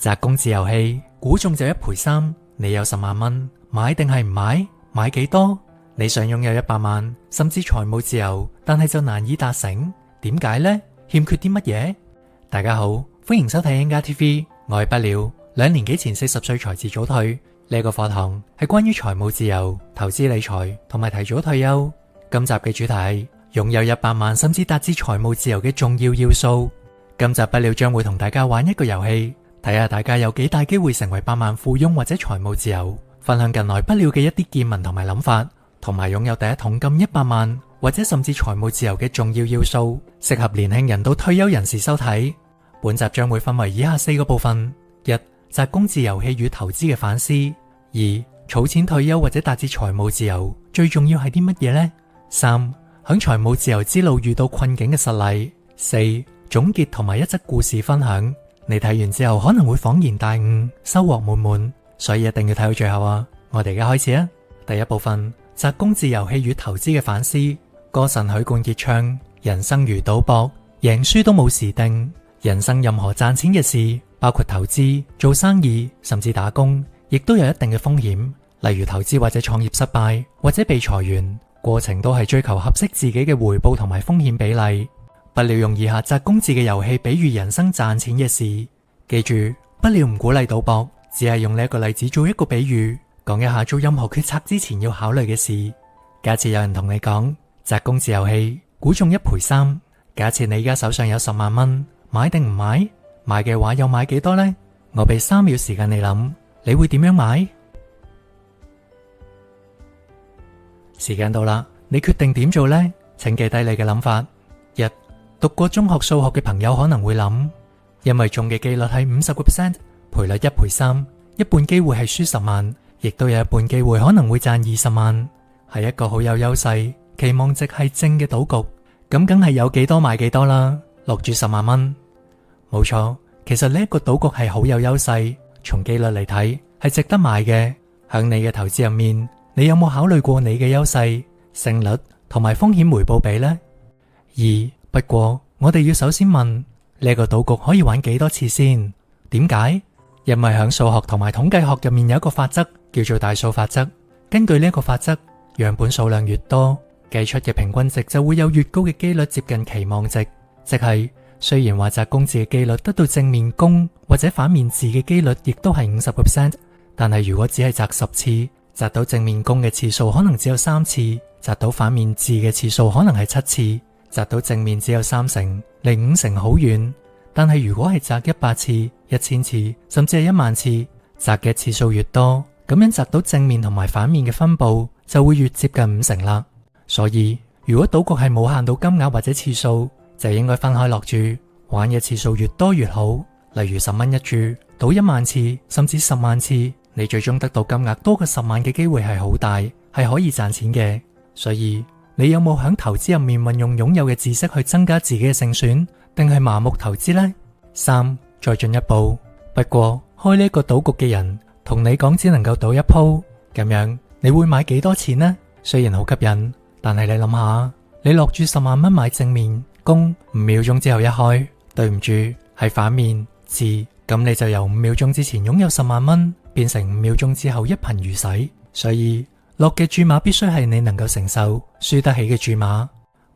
擲公字遊戲，估中就1賠3，你有10萬蚊，買定係唔買？買幾多？你想擁有100萬，甚至財務自由，但係就難以達成，點解呢？欠缺啲乜嘢？大家好，歡迎收睇 N TV， 我係不了。2年幾前40歲才自早退，呢個課堂係關於財務自由、投資理財同埋提早退休。今集嘅主題係擁有100萬甚至達至財務自由嘅重要要素。今集不了將會同大家玩一個遊戲，睇下大家有幾大機會成為百萬富翁或者財務自由。分享近來不了嘅一啲見聞同埋諗法，同埋擁有第一桶金100萬或者甚至財務自由嘅重要要素，適合年輕人到退休人士收睇。本集將會分為以下4個部分： 1. 擲公字遊戲與投資嘅反思； 2. 儲錢退休或者達至財務自由最重要係啲乜嘢呢？ 3. 響財務自由之路遇到困境嘅實例； 4. 總結同埋一則故事分享。你睇完之後可能會恍然大悟，收穫滿滿，所以一定要睇到最後啊！我哋而家開始啊！第一部分，擲公字遊戲與投資嘅反思。歌神許冠傑唱：人生如賭博，贏輸都冇時定。人生任何賺錢嘅事，包括投資、做生意，甚至打工，亦都有一定嘅風險。例如投資或者創業失敗，或者被裁員，過程都係追求合適自己嘅回報同埋風險比例。不了用以下擲公字嘅遊戲比喻人生賺錢嘅事。記住，不了唔鼓勵賭博，只係用呢一個例子做一個比喻，講一下做任何決策之前要考慮嘅事。假設有人同你講擲公字遊戲，估中1賠3。假設你而家手上有10萬蚊，買定唔買？買嘅話又買幾多呢？我俾3秒時間你諗，你會點樣買？時間到啦，你決定點做呢？請記低你嘅諗法。1. 讀過中學數學嘅朋友可能會諗，因為中嘅機率係50%，賠率1賠3，一半機會係輸10萬，亦都有一半機會可能會賺20萬，係一個好有優勢，期望值係正嘅賭局，咁梗係有幾多買幾多啦，落注10萬蚊。冇錯，其實呢一個賭局係好有優勢，從機率嚟睇係值得買嘅。響你嘅投資入面，你有冇考慮過你嘅優勢、勝率同埋風險回報比呢？2. 不過我哋要首先問，呢個賭局可以玩幾多次先？點解？因為響數學同埋統計學入面有一個法則叫做大數法則。根據呢個法則，樣本數量越多，計出嘅平均值就會有越高嘅機率接近期望值。即係雖然話擲公字嘅機率得到正面公或者反面字嘅機率亦都係50%，但係如果只係擲10次，擲到正面公嘅次數可能只有3次，擲到反面字嘅次數可能係7次。擲到正面只有3成，離5成好遠。但係如果係擲100次、1000次，甚至係1萬次，擲嘅次數越多，咁樣擲到正面同埋反面嘅分佈就會越接近5成啦。所以如果賭局係冇限到金額或者次數，就應該分開落注，玩嘅次數越多越好。例如10蚊一注，賭1萬次，甚至10萬次，你最終得到金額多過10萬嘅機會係好大，係可以賺錢嘅。所以你有冇響投資入面運用擁有嘅知識去增加自己嘅勝算，定係盲目投資呢？ 3. 再進一步，不過開呢個賭局嘅人同你講只能夠賭1鋪，咁樣你會買幾多錢呢？雖然好吸引，但係你諗下，你落注10萬蚊買正面公，5秒鐘之後一開，對唔住係反面字，咁你就由5秒鐘之前擁有10萬蚊變成5秒鐘之後一貧如洗。所以落嘅注碼必須係你能夠承受、輸得起嘅注碼。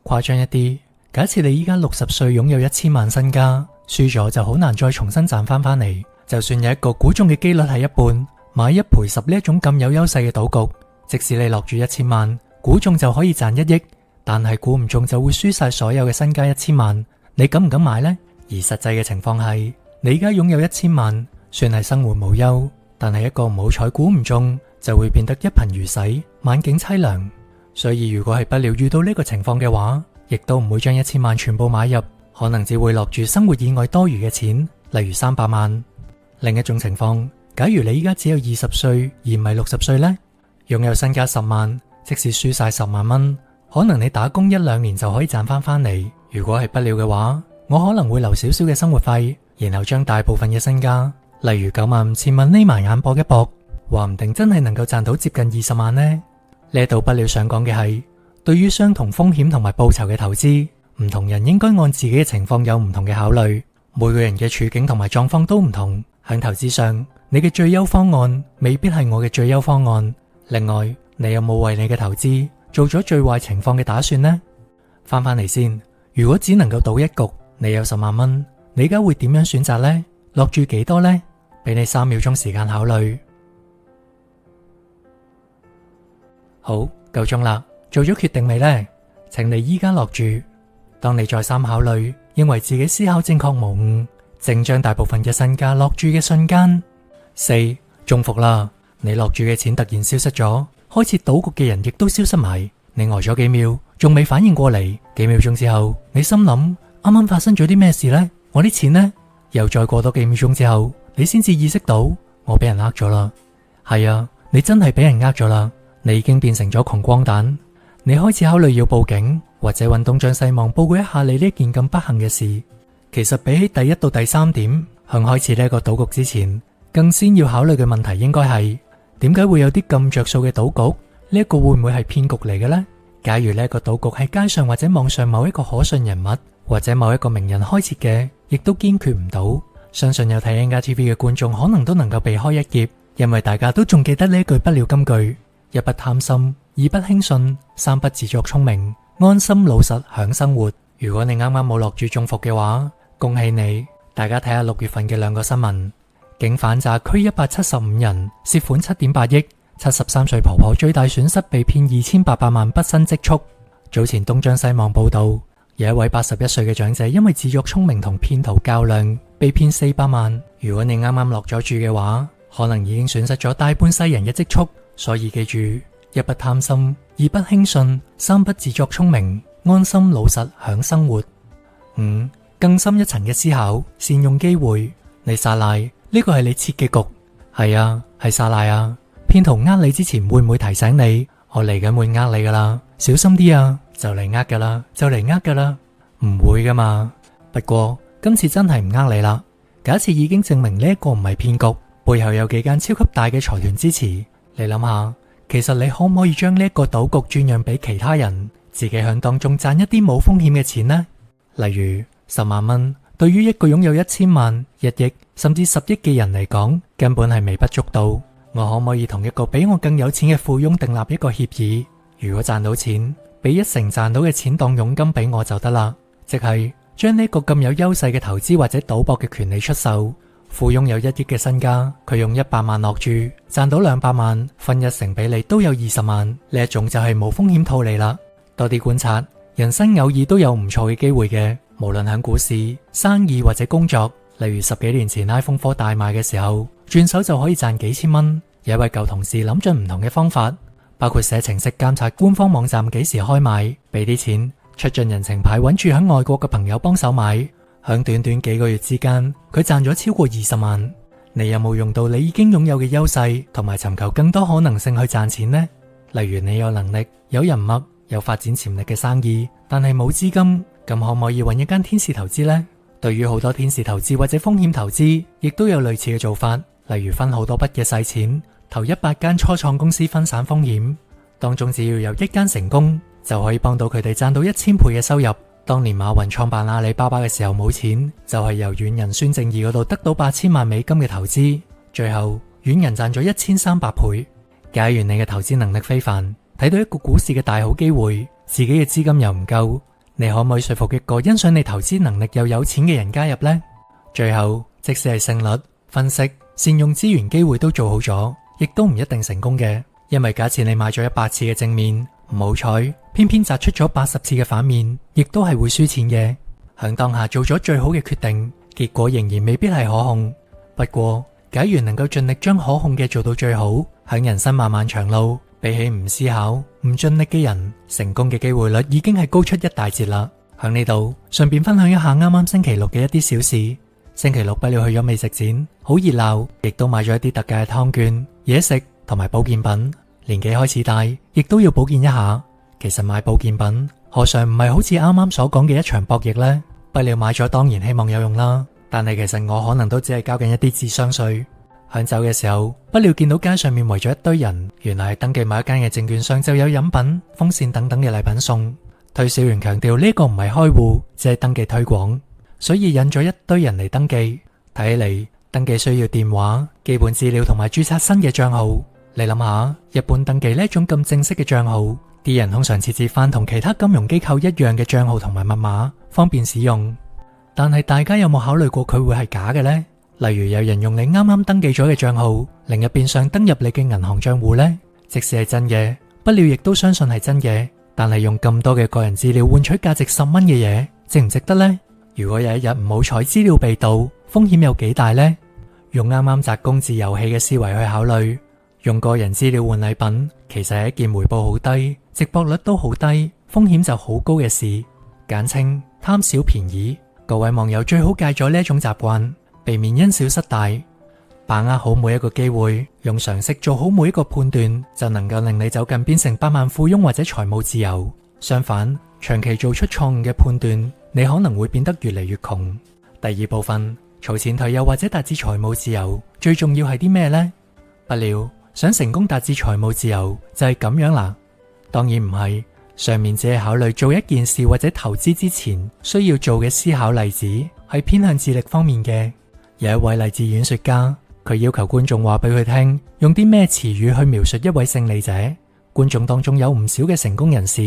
誇張一啲，假設你依家60歲擁有1000萬身家，輸咗就好難再重新賺翻嚟。就算有一個估中嘅機率係一半，買1賠10呢一種咁有優勢嘅賭局，即使你落注1000萬，估中就可以賺1億，但係估唔中就會輸晒所有嘅身家1000萬。你敢唔敢買呢？而實際嘅情況係，你而家擁有1000萬，算係生活無憂，但係一個唔好彩估唔中，就會變得一貧如洗，晚景淒涼。所以如果係不了遇到呢個情況嘅話，亦都唔會將1000萬全部買入，可能只會落住生活以外多餘嘅錢，例如300萬。另一種情況，假如你依家只有20歲而唔係60歲呢？擁有身家10萬，即使輸晒10萬蚊，可能你打工1-2年就可以賺翻嚟。如果係不了嘅話，我可能會留少少嘅生活費，然後將大部分嘅身家，例如95000蚊匿埋眼搏一搏，話唔定真係能夠賺到接近20萬呢。呢度不了想講嘅係，對於相同風險同埋報酬嘅投資，唔同人應該按自己嘅情況有唔同嘅考慮。每個人嘅處境同埋狀況都唔同，喺投資上，你嘅最優方案未必係我嘅最優方案。另外，你有冇為你嘅投資做咗最壞情況嘅打算呢？翻嚟先，如果只能夠賭一局，你有10萬蚊，你而家會點樣選擇呢？落注幾多呢？俾你3秒鐘時間考慮。好，夠鐘啦，做咗決定未呢？請你依家落注。當你再三考慮，認為自己思考正確無誤，正將大部分嘅身家落注嘅瞬間，4中伏啦！你落注嘅錢突然消失咗，開始賭局嘅人亦都消失埋。你呆咗幾秒，仲未反應過嚟。幾秒鐘之後，你心諗啱啱發生咗啲咩事呢？我啲錢呢？又再過多幾秒鐘之後，你先至意識到我俾人呃咗啦。係啊，你真係俾人呃咗啦！你已經變成咗窮光蛋。你開始考慮要報警，或者揾東張西望報告一下你呢件咁不幸嘅事。其實比起第1到第3點，向開始呢個賭局之前，更先要考慮嘅問題應該係點解會有啲咁着數嘅賭局？呢一個會唔會係騙局嚟嘅呢？假如呢個賭局係街上或者網上某一個可信人物或者某一個名人開設嘅，亦都堅決唔到。相信有睇 N TV 嘅觀眾可能都能夠避開一劫，因為大家都仲記得呢一句不了金句：一不貪心，二不輕信，三不自作聰明，安心老實享生活。如果你啱啱冇落注中伏嘅話，恭喜你！大家睇下6月份嘅2個新聞，警反詐拘175人，涉款7.8億，73歲婆婆最大損失被騙2800萬畢生積蓄。早前東張西望報道，有一位81歲嘅長者因為自作聰明同騙徒較量，被騙400萬。如果你啱啱落咗注嘅話，可能已經損失咗大半世人嘅積蓄。所以記住，一不貪心，二不輕信，三不自作聰明，安心老實享生活。5更深一層嘅思考，善用機會。你撒賴，呢個係你設嘅局。係啊，係撒賴啊。騙徒呃你之前會唔會提醒你，我嚟緊會呃你噶啦，小心啲啊，就嚟呃噶啦，就嚟呃噶啦。唔會噶嘛。不過今次真係唔呃你啦。假設已經證明呢一個唔係騙局，背後有幾間超級大嘅財團支持，你諗下，其實你可唔可以將呢一個賭局轉讓俾其他人，自己響當中賺一啲冇風險嘅錢呢？例如10萬蚊，對於一個擁有1000萬、1億甚至10億嘅人嚟講，根本係微不足道。我可唔可以同一個比我更有錢嘅富翁訂立一個協議？如果賺到錢，俾1成賺到嘅錢當佣金俾我就得啦，即係將呢個咁有優勢嘅投資或者賭博嘅權利出售。富翁有1億嘅身家，佢用100萬落注，賺到200萬，分1成俾你都有20萬。呢一種就係無風險套利啦。多啲觀察，人生偶爾都有唔錯嘅機會嘅，無論喺股市、生意或者工作。例如10幾年前 iPhone 4大賣嘅時候，轉手就可以賺幾千蚊。有一位舊同事諗盡唔同嘅方法，包括寫程式監察官方網站幾時開賣，俾啲錢，出盡人情牌揾住喺外國嘅朋友幫手買。響短短幾個月之間，佢賺咗超過20萬。你有冇用到你已經擁有嘅優勢，同埋尋求更多可能性去賺錢呢？例如你有能力、有人脈、有發展潛力嘅生意，但係冇資金，咁可唔可以揾一間天使投資呢？對於好多天使投資或者風險投資，亦都有類似嘅做法，例如分好多筆嘅細錢，投100間初創公司分散風險，當中只要有1間成功，就可以幫到佢哋賺到1000倍嘅收入。當年馬雲創辦阿里巴巴嘅時候冇錢，就係由遠人孫正義嗰度得到8000萬美金嘅投資，最後遠人賺咗1300倍。假如你嘅投資能力非凡，睇到一個股市嘅大好機會，自己嘅資金又唔夠，你可唔可以說服一個欣賞你投資能力又有錢嘅人加入呢？最後，即使係勝率、分析、善用資源機會都做好咗，亦都唔一定成功嘅，因為假設你買咗100次嘅正面，唔好彩，偏偏砸出咗80次嘅反面，亦都係會輸錢嘅。響當下做咗最好嘅決定，結果仍然未必係可控。不過，假如能夠盡力將可控嘅做到最好，響人生漫漫長路，比起唔思考、唔盡力嘅人，成功嘅機會率已經係高出一大截啦。響呢度，順便分享一下啱啱星期六嘅一啲小事。星期六不料去咗美食展，好熱鬧，亦都買咗一啲特價嘅湯券、嘢食同埋保健品。年紀開始大，亦都要保健一下。其實買保健品，何嘗唔係好似啱啱所講嘅一場博弈呢？不料買咗當然希望有用啦，但係其實我可能都只係交緊一啲智商稅。響走嘅時候，不料見到街上面圍咗一堆人，原來係登記某一間嘅證券商就有飲品、風扇等等嘅禮品送。推銷員強調呢個唔係開戶，只係登記推廣，所以引咗一堆人嚟登記。睇起嚟登記需要電話、基本資料同埋註冊新嘅賬號。你諗下，一般登記呢一種咁正式嘅賬號，啲人通常設置翻同其他金融機構一樣嘅賬號同埋密碼，方便使用。但係大家有冇考慮過佢會係假嘅呢？例如有人用你啱啱登記咗嘅賬號，另一邊想登入你嘅銀行賬戶呢？即使係真嘅，不料亦都相信係真嘅，但係用咁多嘅個人資料換取價值10蚊嘅嘢，值唔值得呢？如果有一日唔好彩資料被盜，風險有幾大呢？用啱啱擲公字遊戲嘅思維去考慮，用個人資料換禮品，其實係一件回報好低、值博率都好低、風險就好高嘅事，簡稱貪小便宜。各位網友最好戒咗呢一種習慣，避免因小失大，把握好每一個機會，用常識做好每一個判斷，就能夠令你走近變成百萬富翁或者財務自由。相反，長期做出錯誤嘅判斷，你可能會變得越嚟越窮。第二部分，儲錢退休或者達至財務自由，最重要係啲咩呢？不料想成功達至財務自由就係咁樣啦？當然唔係。上面只係考慮做一件事或者投資之前需要做嘅思考例子，係偏向智力方面嘅。有一位勵志演說家，佢要求觀眾話俾佢聽，用啲咩詞語去描述一位勝利者。觀眾當中有唔少嘅成功人士，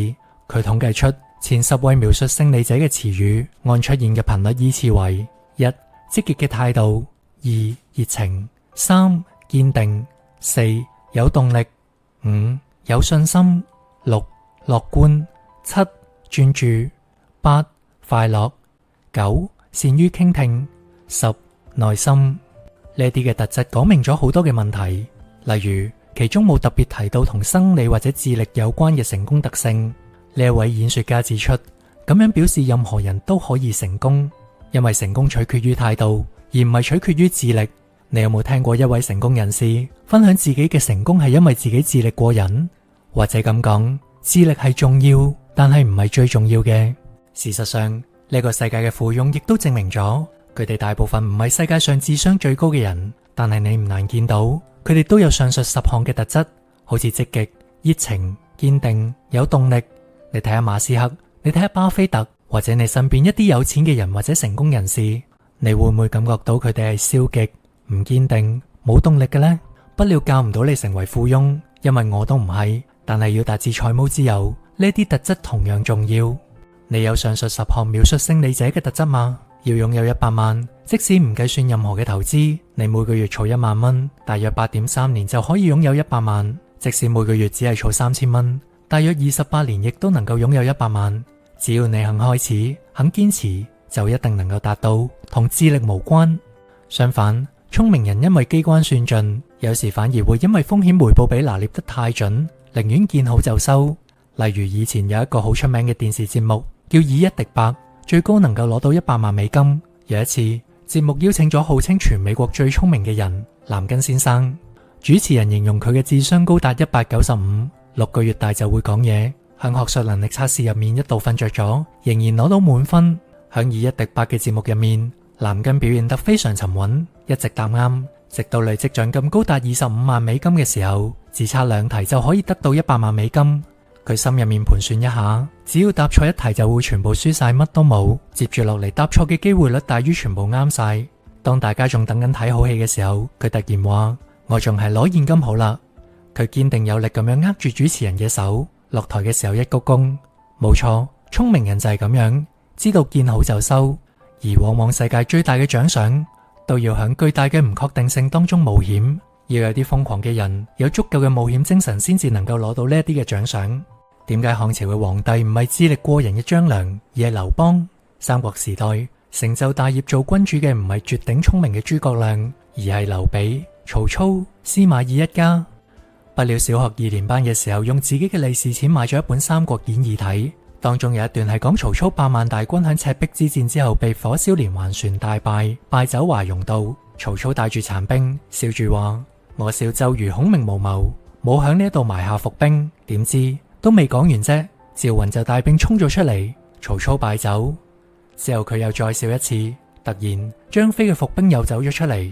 佢統計出前10位描述勝利者嘅詞語，按出現嘅頻率依次為：1. 積極嘅態度；2. 熱情；3. 堅定；4. 有動力；5. 有信心；6. 樂觀；7. 專注；8. 快樂；9. 善於傾聽；10. 耐心。呢啲嘅特質講明咗好多嘅問題，例如其中冇特別提到同生理或者智力有關嘅成功特性。呢一位演說家指出，咁樣表示任何人都可以成功，因為成功取決於態度，而唔係取決於智力。你有冇聽過一位成功人士分享自己嘅成功係因為自己智力過人？或者咁講，智力係重要，但係唔係最重要嘅。事實上，呢個世界嘅富翁亦都證明咗，佢哋大部分唔係世界上智商最高嘅人，但係你唔難見到，佢哋都有上述10項嘅特質，好似積極、熱情、堅定、有動力。你睇下馬斯克，你睇下巴菲特，或者你身邊一啲有錢嘅人或者成功人士，你會唔會感覺到佢哋係消極、唔堅定、冇動力嘅呢？不料教唔到你成為富翁，因為我都唔係。但係要達至財務自由，呢啲特質同樣重要。你有上述10項描述勝利者嘅特質嗎？要擁有100萬，即使唔計算任何嘅投資，你每個月儲1萬蚊，大約8.3年就可以擁有100萬。即使每個月只係儲3000蚊，大約28年亦都能夠擁有100萬。只要你肯開始，肯堅持，就一定能夠達到，同智力無關。相反，聰明人因為機關算盡，有時反而會因為風險回報比拿捏得太準，寧願見好就收。例如以前有一個好出名嘅電視節目叫以一敵百，最高能夠攞到100萬美金。有一次節目邀請咗號稱全美國最聰明嘅人藍根先生，主持人形容佢嘅智商高達195，6個月大就會講嘢，向學術能力測試入面一度瞓着咗，仍然攞到滿分。響以一敵百嘅節目入面，藍根表現得非常沉穩，一直答啱，直到累積獎金高達25萬美金嘅時候，只差2題就可以得到100萬美金。佢心入面盤算一下，只要答錯1題就會全部輸晒，乜都冇。接住落嚟答錯嘅機會率大於全部啱晒。當大家仲等緊睇好戲嘅時候，佢突然話：我仲係攞現金好啦。佢堅定有力咁樣握住主持人嘅手，落台嘅時候一鞠躬。冇錯，聰明人就係咁樣，知道見好就收。而往往世界最大嘅獎賞，都要響巨大嘅唔確定性當中冒險。要有啲瘋狂嘅人，有足夠嘅冒險精神，先至能夠攞到呢一啲嘅獎賞。點解漢朝嘅皇帝唔係智力過人嘅張良，而係劉邦？三國時代成就大業做君主嘅唔係絕頂聰明嘅諸葛亮，而係劉備、曹操、司馬懿一家。不料小學2年班嘅時候，用自己嘅利是錢買咗一本《三國演義》睇，當中有一段係講曹操8萬大軍響赤壁之戰之後被火燒連環船大敗，敗走華容道。曹操帶住殘兵，笑住話：我小周瑜孔明無謀，冇響呢度埋下伏兵。點知都未講完啫，趙雲就帶兵衝咗出嚟，曹操敗走。之後佢又再笑一次，突然張飛嘅伏兵又走咗出嚟，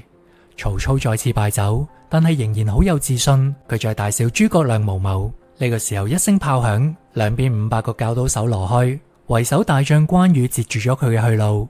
曹操再次敗走，但係仍然好有自信。佢再大笑諸葛亮無謀。呢個時候一聲炮響，兩邊500個教導手挪開，為首大將關羽截住咗佢嘅去路。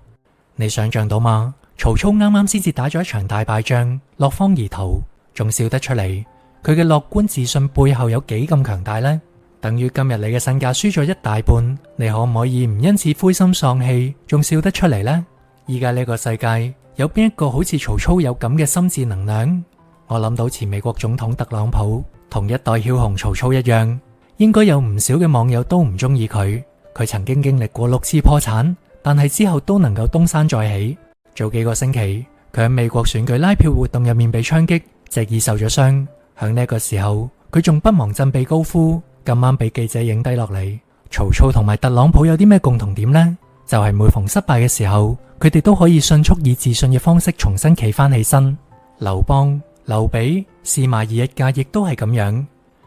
你想象到嗎？曹操啱啱先至打咗一場大敗仗，落荒而逃，仲笑得出嚟，佢嘅樂觀自信背後有幾咁強大呢？等於今日你嘅身價輸咗一大半，你可唔可以唔因此灰心喪氣，仲笑得出嚟呢？依家呢個世界有邊一個好似曹操有咁嘅心智能量？我諗到前美國總統特朗普同一代梟雄曹操一樣，應該有唔少嘅網友都唔中意佢。佢曾經經歷過6次破產，但係之後都能夠東山再起。早幾個星期，佢喺美國選舉拉票活動入面被槍擊，隻耳受咗傷。響呢個時候，佢仲不忘振臂高呼，咁啱俾記者影低落嚟。曹操同埋特朗普有啲咩共同點呢？就係每逢失敗嘅時候，佢哋都可以迅速以自信嘅方式重新企翻起身。劉邦、劉備、司馬懿一家亦都係咁樣。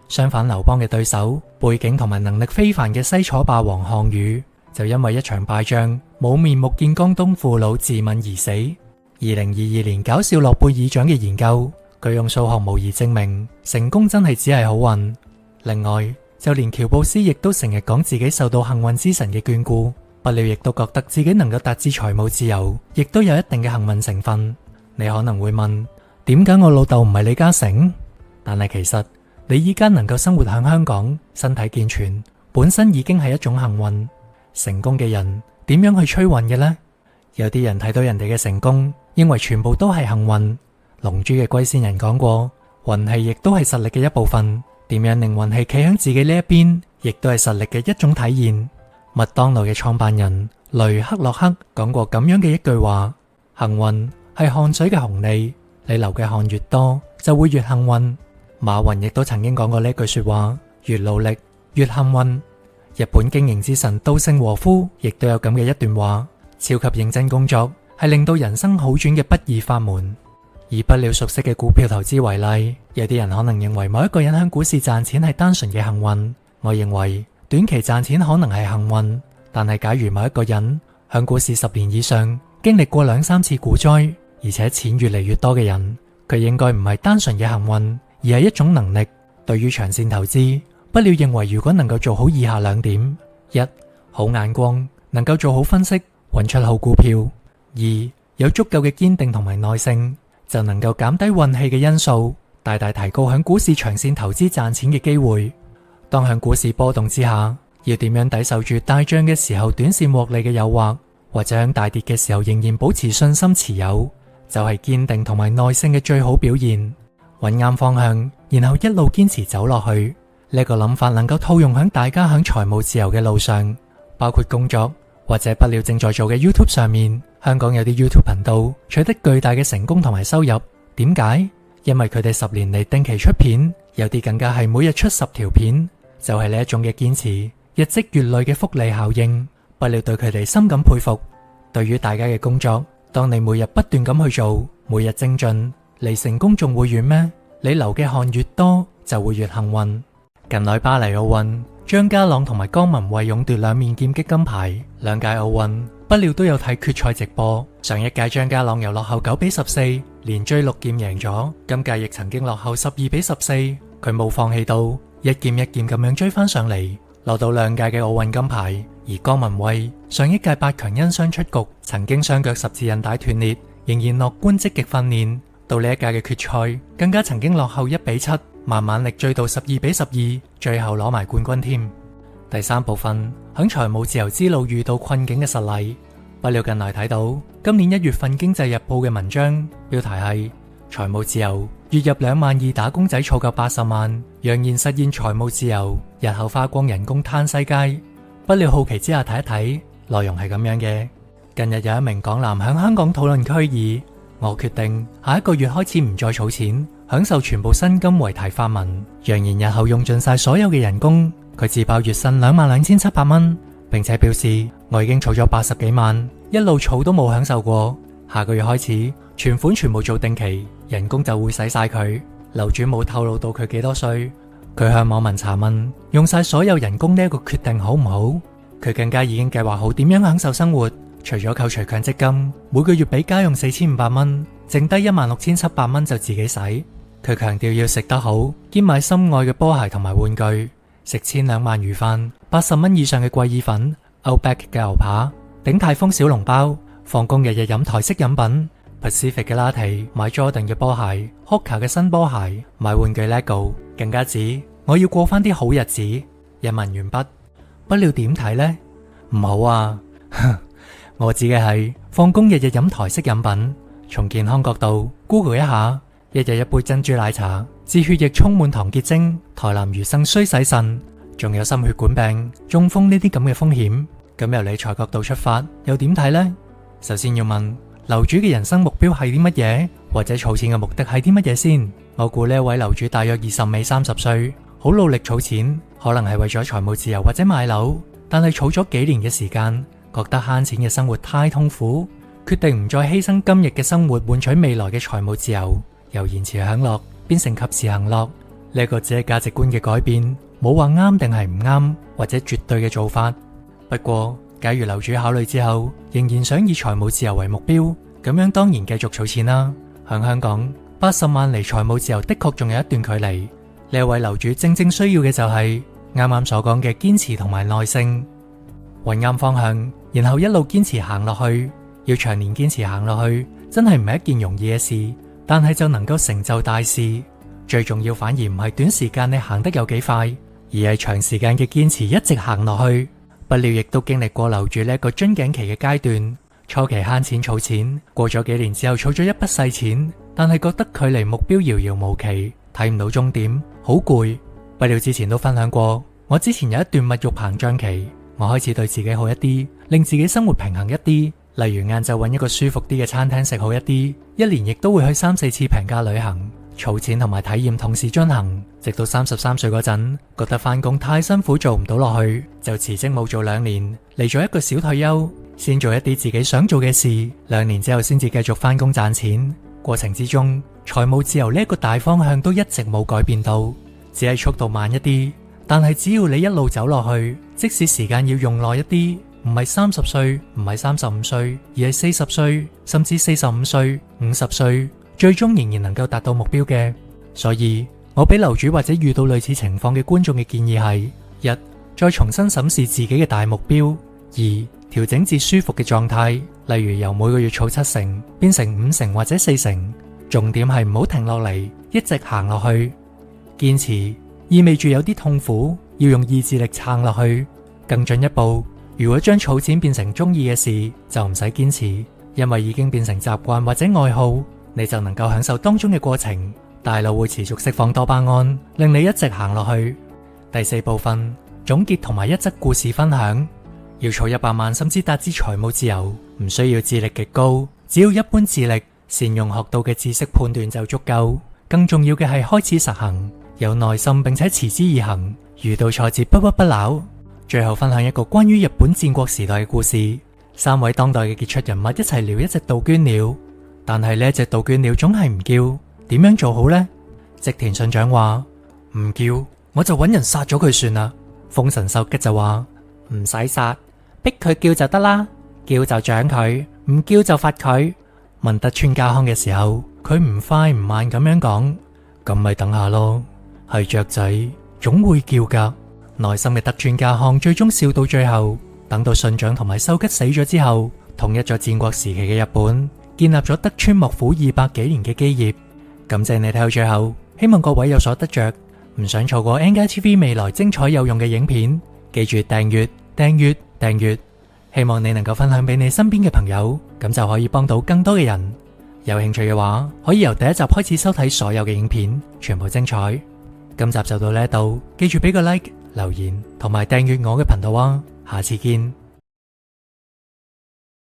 相反，劉邦嘅對手背景同埋能力非凡嘅西楚霸王項羽，就因為一場敗仗冇面目見江東父老，自刎而死。2022年搞笑諾貝爾獎嘅研究，佢用數學模擬證明成功真係只係好運。另外，就連喬布斯亦都成日講自己受到幸運之神嘅眷顧，不料亦都覺得自己能夠達至財務自由，亦都有一定嘅幸運成分。你可能會問，點解我老豆唔係李嘉誠？但係其實你依家能夠生活喺香港，身體健全，本身已經係一種幸運。成功嘅人點樣去吹運嘅呢？有啲人睇到人哋嘅成功，認為全部都係幸運。龍珠嘅龜仙人講過，運氣亦都係實力嘅一部分。點樣令運氣企喺自己呢一邊，亦都係實力嘅一種體現。麥當勞嘅創辦人雷克洛克講過咁樣嘅一句話：幸運係汗水嘅紅利，你流嘅汗越多，就會越幸運。馬雲亦都曾經講過呢句說話：越努力越幸運。日本經營之神稻盛和夫亦都有咁嘅一段話：超級認真工作係令到人生好轉嘅不二法門。以不了熟悉嘅股票投資為例，有啲人可能認為某一個人喺股市賺錢係單純嘅幸運。我認為短期賺錢可能係幸運，但係假如某一個人喺股市10年以上，經歷過2、3次股災，而且錢越嚟越多嘅人，佢應該唔係單純嘅幸運，而係一種能力。對於長線投資，不了認為如果能夠做好以下2點： 1. 好眼光，能夠做好分析，揾出好股票； 2. 有足夠嘅堅定同埋耐性，就能夠減低運氣嘅因素，大大提高響股市長線投資賺錢嘅機會。當響股市波動之下，要點樣抵受住大漲嘅時候短線獲利嘅誘惑，或者響大跌嘅時候仍然保持信心持有，就係堅定同埋耐性嘅最好表現。揾啱方向，然後一路堅持走落去，呢個諗法能夠套用響大家響財務自由嘅路上，包括工作或者不了正在做嘅 YouTube 上面。香港有啲 YouTube 頻道取得巨大嘅成功同埋收入，點解？因為佢哋10年嚟定期出片，有啲更加係每日出10條片，就係呢一種嘅堅持，日積月累嘅複利效應，不了對佢哋深感佩服。對於大家嘅工作，當你每日不斷咁去做，每日精進，離成功仲會遠咩？你流嘅汗越多，就會越幸運。近來巴黎奧運，張家朗同埋江旻憓勇奪2面劍擊金牌。2屆奧運不了都有睇決賽直播。上一屆張家朗由落後9比14，連追6劍贏咗。今屆亦曾經落後12比14，佢冇放棄到，一劍一劍咁樣追翻上嚟，攞到2屆嘅奧運金牌。而江旻憓上一屆8強因傷出局，曾經雙腳十字韌帶斷裂，仍然樂觀積極訓練。到呢一屆嘅決賽，更加曾經落後1比7，慢慢力追到12比12，最後攞埋冠軍添。第3部分，響財務自由之路遇到困境嘅實例。不了近來睇到今年1月份經濟日報嘅文章，標題係財務自由，月入2萬2打工仔儲夠80萬，揚言實現財務自由，日後花光人工嘆世界。不了好奇之下睇一睇，內容係咁樣嘅。近日有一名港男響香港討論區議，我決定下一個月開始唔再儲錢，享受全部薪金為題發文，揚言日後用盡晒所有嘅人工。佢自爆月薪22,700蚊，並且表示我已經儲咗80幾萬，一路儲都冇享受過。下個月開始存款全部做定期，人工就會使晒佢。樓主冇透露到佢幾多歲，佢向網民查問用晒所有人工呢一個決定好唔好？佢更加已經計劃好點樣享受生活，除咗扣除強積金，每個月俾家用4500蚊，剩低16,700蚊就自己使。佢強調要食得好，兼買心愛嘅波鞋同埋玩具。食千兩鰻魚飯，80蚊以上嘅貴意粉，Outback 嘅牛扒，鼎泰豐小籠包，放工日日飲台式飲品， Pacific 嘅拉提，買 Jordan 嘅波鞋，Hoka 嘅新波鞋，買玩具 Lego， 更加指我要過翻啲好日子。引文完畢。不料點睇呢？唔好啊！我指嘅係放工日日飲台式飲品。從健康角度 Google 一下，一日一杯珍珠奶茶，致血液充滿糖結晶，台南魚生衰洗腎，仲有心血管病、中風呢啲咁嘅風險。咁由理財角度出發，又點睇呢？首先要問樓主嘅人生目標係啲乜嘢，或者儲錢嘅目的係啲乜嘢先？我估呢一位樓主大約20尾30歲，好努力儲錢，可能係為咗財務自由或者買樓，但係儲咗幾年嘅時間，覺得慳錢嘅生活太痛苦，決定唔再犧牲今日嘅生活換取未來嘅財務自由，由延遲享樂變成及時行樂。呢個只係價值觀嘅改變，冇話啱定係唔啱，或者絕對嘅做法。不過，假如樓主考慮之後，仍然想以財務自由為目標，咁樣當然繼續儲錢啦。響香港，80萬離財務自由的確仲有一段距離。呢位樓主正正需要嘅就係啱啱所講嘅堅持同埋耐性，揾啱方向，然後一路堅持行落去。要長年堅持行落去，真係唔係一件容易嘅事，但係就能夠成就大事。最重要反而唔係短時間你行得有幾快，而係長時間嘅堅持一直行落去。不料亦都經歷過樓主呢一個樽頸期嘅階段，初期慳錢儲錢，過咗幾年之後儲咗一筆細錢，但係覺得距離目標遙遙無期，睇唔到終點，好攰。不料之前都分享過，我之前有一段物慾膨脹期，我開始對自己好一啲，令自己生活平衡一啲，例如晏晝揾一個舒服啲嘅餐廳食好一啲，一年亦都會去3-4次平價旅行。儲錢同埋體驗同時進行，直到33歲嗰陣，覺得返工太辛苦做唔到落去，就辭職冇做2年，嚟咗一個小退休，先做一啲自己想做嘅事。2年之後先至繼續返工賺錢。過程之中，財務自由呢一個大方向都一直冇改變到，只係速度慢一啲。但係只要你一路走落去，即使時間要用耐一啲，唔係30歲，唔係35歲，而係40歲，甚至45歲、50歲。最終仍然能夠達到目標嘅。所以我俾樓主或者遇到類似情況嘅觀眾嘅建議係： 1. 再重新審視自己嘅大目標； 2. 調整至舒服嘅狀態，例如由每個月儲7成變成5成或者4成。重點係唔好停落嚟，一直行落去。堅持意味住有啲痛苦，要用意志力撐落去。更進一步，如果將儲錢變成中意嘅事，就唔使堅持，因為已經變成習慣或者愛好，你就能夠享受當中嘅過程，大腦會持續釋放多巴胺，令你一直行落去。第4部分，總結同埋一則故事分享。要儲100萬甚至達至財務自由，唔需要智力極高，只要一般智力，善用學到嘅知識判斷就足夠。更重要嘅係開始實行，有耐心並且持之以恆，遇到挫折不屈不撓。最後分享一個關於日本戰國時代嘅故事。3位當代嘅傑出人物一齊撩一隻杜鵑鳥，但係呢隻杜鵑鳥總係唔叫，點樣做好呢？織田信長話：唔叫我就揾人殺咗佢算啦。豐臣秀吉就話：唔使殺，逼佢叫就得啦，叫就獎佢，唔叫就罰佢。問德川家康嘅時候，佢唔快唔慢咁樣講：咁咪等下咯，係雀仔總會叫噶。內心嘅德川家康最終笑到最後，等到信長同埋秀吉死咗之後，統一咗戰國時期嘅日本，建立咗德川幕府200幾年嘅基業。感謝你睇到最後，希望各位有所得着。唔想錯過 NGTV 未來精彩有用嘅影片，記住訂閱、訂閱、訂閱。希望你能夠分享俾你身邊嘅朋友，咁就可以幫到更多嘅人。有興趣嘅話，可以由第1集開始收睇所有嘅影片，全部精彩。今集就到呢度，記住俾個 like、留言同埋訂閱我嘅頻道啊！下次見。